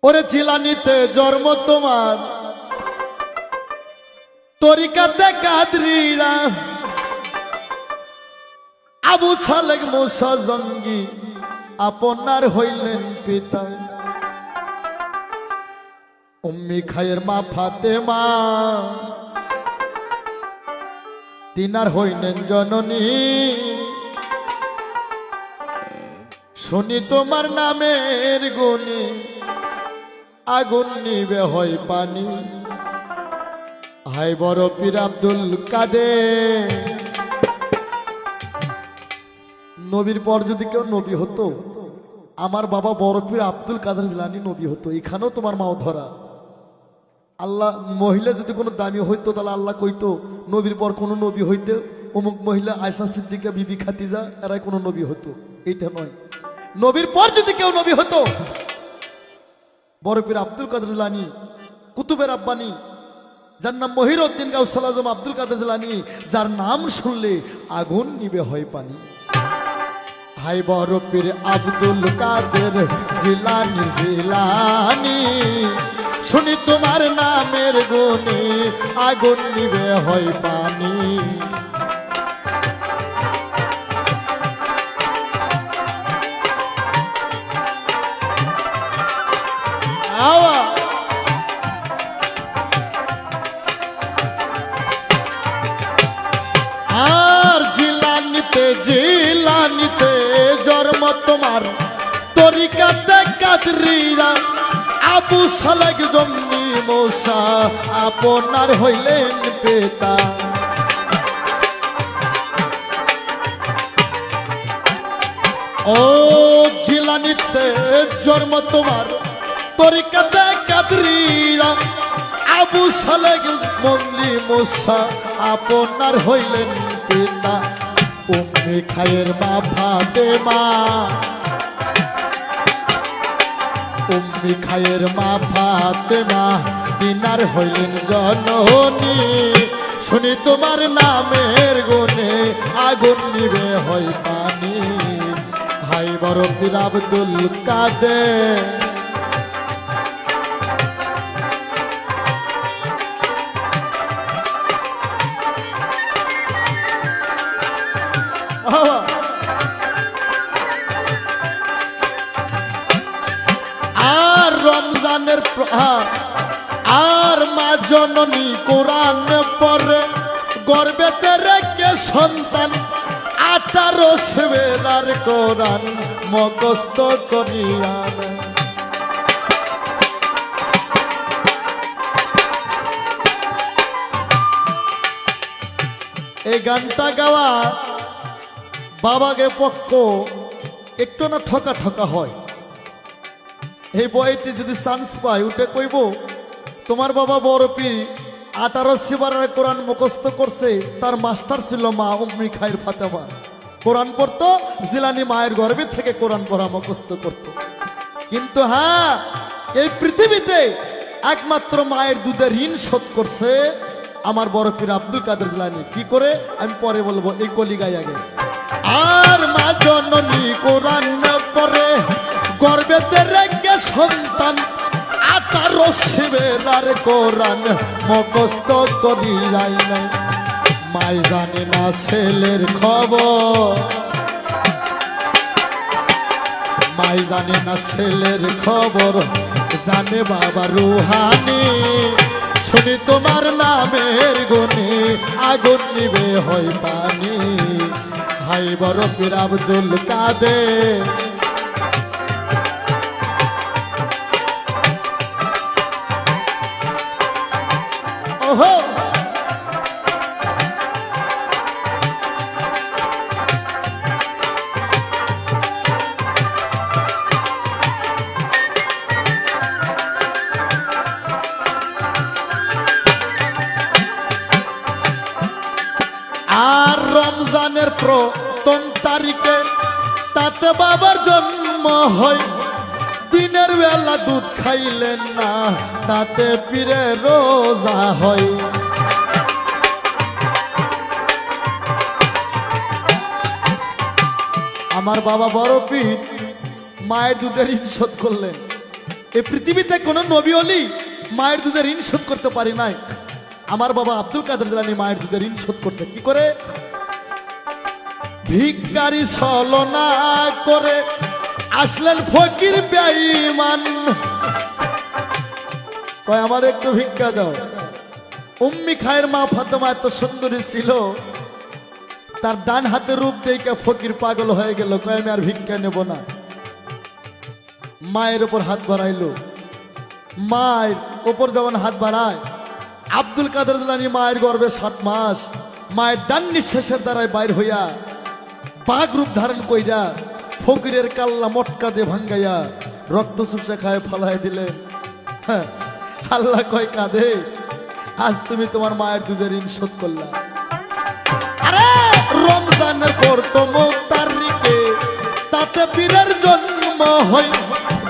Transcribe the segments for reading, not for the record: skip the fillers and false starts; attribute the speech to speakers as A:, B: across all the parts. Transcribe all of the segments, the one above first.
A: ওরে জিলানিতে জন্ম তোমার, তরিকাতে কাদরিরা, আবু ছালেক মুসা জঙ্গি আপনার হইলেন পিতা। উম্মি খায়ের মা ফাতেমা তিনার হইলেন জননী। শুনি তোমার নামের গুণে আগুন নিবে হয় পানি। হাই বড় পীর আব্দুল কাদের। নবীর পর যদি কেউ নবী হতো, আমার বাবা বড় পীর আব্দুল কাদের জিলানী নবী হতো। এখানেও তোমার মাও ধরা। আল্লাহ মহিলা যদি কোনো দামি হইতো তাহলে আল্লাহ কইতো নবীর পর কোনো নবী হইতে অমুক মহিলা আয়সা সিদ্দিকা বিবি খাতিজা এরাই কোনো নবী হতো। এইটা নয়, নবীর পর যদি কেউ নবী হতো বড় পীর আব্দুল কাদের জিলানী, কুতুবের আব্বানি, যার নাম মহিরউদ্দিন গাউসুল আজম আব্দুল কাদের জিলানী, যার নাম শুনলে আগুন নিবে হয় পানি। হাই বড় পীর আব্দুল কাদের জিলানী জিলানী, শুনি তোমার নামের গুণে আগুন নিবে হয় পানি। আর জিলানিতে জিলানিতে জন্ম তোমার, তরিকাতে কাদরিরা, আবু ছালেক জঙ্গি মুসা আপনার হইলেন পিতা। ও জিলানিতে জন্ম তোমার, তরিকাতে কাদরিরা, আবু ছালেক জঙ্গি মুসা আপনার হইলেন পিতা। উম্মি খায়ের মা ফাতেমা, উম্মি খায়ের মা ফাতেমা তিনার হইলেন জননী। শুনি তোমার নামের গুণে আগুন নিবে হয় পানি। হাই বড় পীর আব্দুল কাদের। আর রমজানের আর মা জননী কোরআন পড়ে গর্বেতে রেখে সন্তান, 18 সেবেলার কোরআন মুখস্থ করিয়া। এই গানটা গাওয়া বাবাকে পক্ষ একটু না ঠকা ঠকা হয়। এই বইতে যদি চান্স পাই উঠে কইব তোমার বাবা বড় পীর 18 সেবারের কোরআন মুখস্থ করছে, তার মাস্টার ছিল মা উম্মি খায়ের ফাতেমা। কোরআন পড়তো, জিলানী মায়ের গর্ভে থেকে কোরআন পড়া মুখস্থ করত। কিন্তু হ্যাঁ, এই পৃথিবীতে একমাত্র মায়ের দুধের ঋণ শোধ করছে আমার বড় পীর আব্দুল কাদের জিলানী। কি করে আমি পরে বলবো, এই কলি গাই আগে। আর মা জননী কোরআন পড়ে গর্বেতে রেখে সন্তান, 18 সেবেলার কোরআন মুখস্থ করিলাই নাই। মাই জানে না ছেলের খবর, মাই জানে না ছেলের খবর, জানে বাবা রুহানি। শুনি তোমার নামের গুণে আগুন নিবে হয় পানি। হাই বড় পীর আব্দুল কাদের। ওহো আর রমজানের প্রথম তারিখে তাতে বাবার জন্ম হয়। দিনের বেলা দুধ খাইলেন না, তাতে পীরে রোজা হয়। আমার বাবা বড় পীর মায়ের দুধের ঋণ শোধ করলেন। এই পৃথিবীতে কোনো নবী অলি মায়ের দুধের ঋণ শোধ করতে পারি নাই। আমার বাবা আব্দুল কাদের জিলানী মায়ের দুধের ঋণ শোধ করছে কি করে? ভিক্ষারি ছলনা করে আসলেন ফকির বেঈমান, কয় আমার একটু ভিক্ষা দাও। উম্মি খায়ের মা ফাতেমা এত সুন্দরী ছিল, তার ডান হাতে রূপ দেখে ফকির পাগল হয়ে গেল, কয় আমি আর ভিক্ষা নেব না। মায়ের উপর হাত বাড়াইলো, মায়ের উপর যখন হাত বাড়ায় আব্দুল কাদের জিলানী মায়ের গর্ভে 7 মাস, মায়ের ডান নিঃশ্বাসের দ্বারায় বাইর হইয়া বাঘ রূপ ধারণ কইরা ফকিরের কাল্লা মটকা দিয়ে ভাঙ্গাইয়া রক্ত চুষে খায় ফালাই দিলেন। হ্যাঁ, আল্লাহ কয় কাঁদে, আজ তুমি তোমার মায়ের দুধের ঋণ শোধ করলা। আরে রমজানের পর তো মুক্তারিকে তাতে পীরের জন্ম হয়,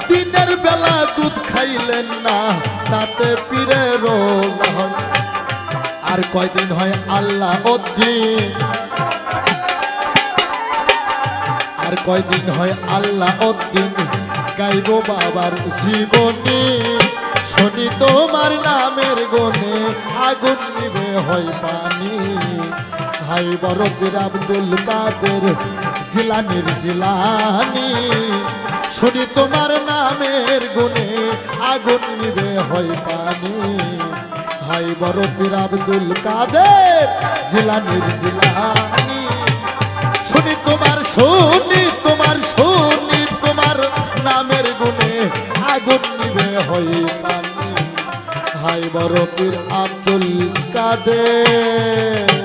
A: দিনের বেলা দুধ খাইলেন না তাতে পীরের রোজা হয়। আর কয়দিন হয় আল্লাহ উদ্দিন, আর কয়দিন হয় আল্লাহ উদ্দিন, গাইব বাবার জীবনী, শুনি তোমার নামের গুণে আগুন নিবে হয় পানি। হাই বরদের আব্দুল কাদের জিলানীর জিলানী, শুনি তোমার নামের গুণে আগুন নিবে হয় পানি। হাই বরদের আব্দুল কাদের জিলানীর জিলানী, শুনি তোমার নামের গুণে আগুন নিবে হয় পানি। হাই বরদের আব্দুল কাদের।